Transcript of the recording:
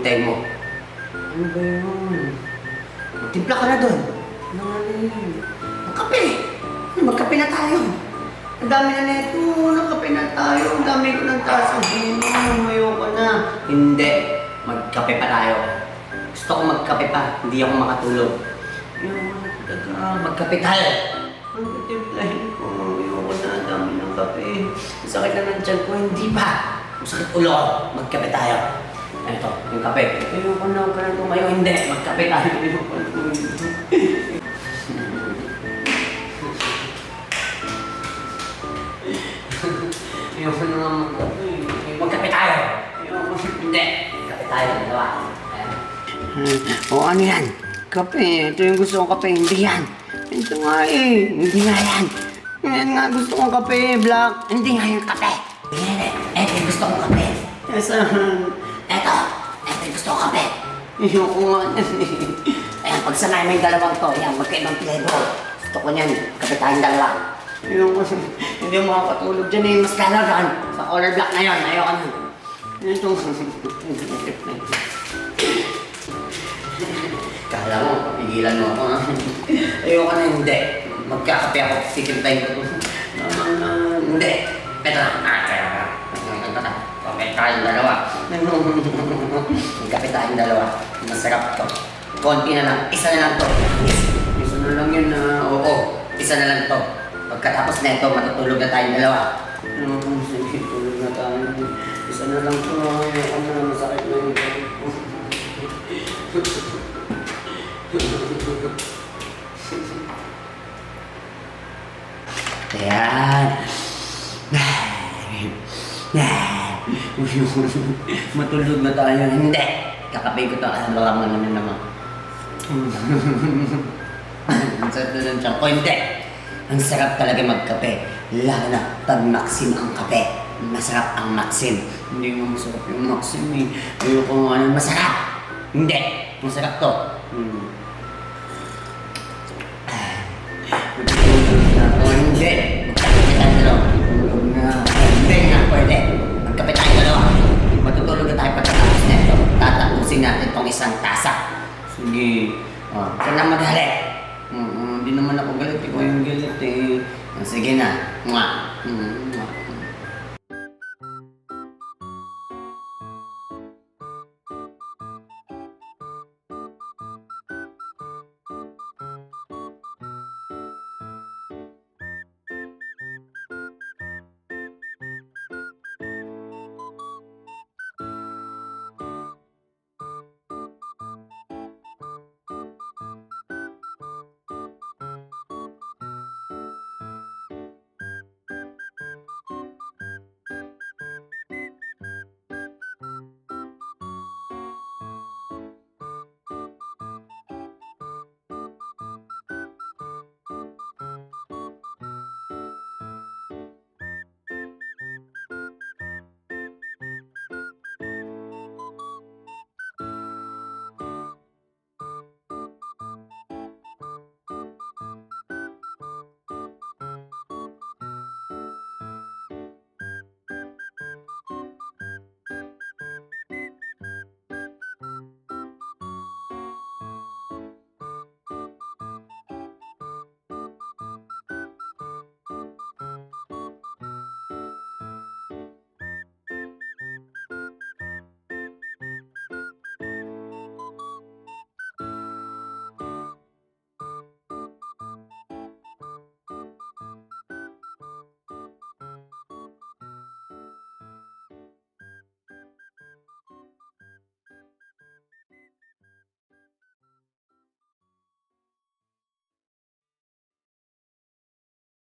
hinihintay mo? Ano ba yun? Magtimpla ka na doon. Ang kape! Magkape na tayo. Ang dami na neto. Nagkape na tayo. Ang dami ko ng tasang inom. Ayoko na. Hindi. Magkape pa tayo. Gusto ko magkape pa. Hindi ako makatulog. Ayoko na talaga. Magkape tayo. Ang timplahin ko. Ayoko na. Ang dami ng kape. Ang sakit na ng tiyan ko. Hindi pa. Ang sakit ulo ko. Magkape tayo. Ito, yung kape. Ayoko na. Huwag ka na tumayo. Hindi. Magkape tayo. Ayoko na. Ayoko na nga magkape. Magkape tayo. Ayoko. Hindi. Magkape tayo. Dalawa. O ano yan? Kape. Ito yung gusto kong kape. Hindi yan. Ito nga eh. Hindi nga yan. Yan nga gusto kong kape. Black. Hindi nga yung kape. Hindi. Ito yung gusto kong kape. Ito. Ito yung gusto kong kape. Ayoko nga yan eh. Ayan, pagsanay mo yung dalawang to. Yan, magkaibang flavor. Gusto ko niyan. Kape tayong dalawa. Ayoko. Hindi mo makakatulog dyan eh. Mas kalagan. Sa color black na yun. Ayoko na. Ito. Kala mo, pigilan mo ako. Ayoko na, hindi. Magkakape ako. Sikintayin ko ito. Hindi. Ito na. Ito na. Kape tayong dalawa. Kape tayong dalawa. Masarap to. Konti na lang. Isa na lang to. Isa na lang yun na. Oo. Isa na lang to. Pagkatapos na ito, matutulog na tayong dalawa. Sige, tulog na tayo. Isa na lang to. Ayoko na. Masakit na yun. Ayan. Matulog na tayo. Hindi. Kakapay ko ito. Alam naman. Ang sarap na ng tiyan ko. Hindi. Ang sarap talaga magkape. Lalo na pag Maxim ang kape. Masarap ang Maxim. Hindi mo masarap yung Maxim eh. Ayoko nga nun. Masarap. Hindi. Masarap to. Hindi. Magkape tayo dalawa. Hindi nga pwede. Magkape tayo dalawa. Matutulog na tayo pagkatapos na ito. Tatapusin natin itong isang tasa. Sige. Saan na madali? Hindi naman ako galit. Ikaw yung galit eh. Sige na. Nga.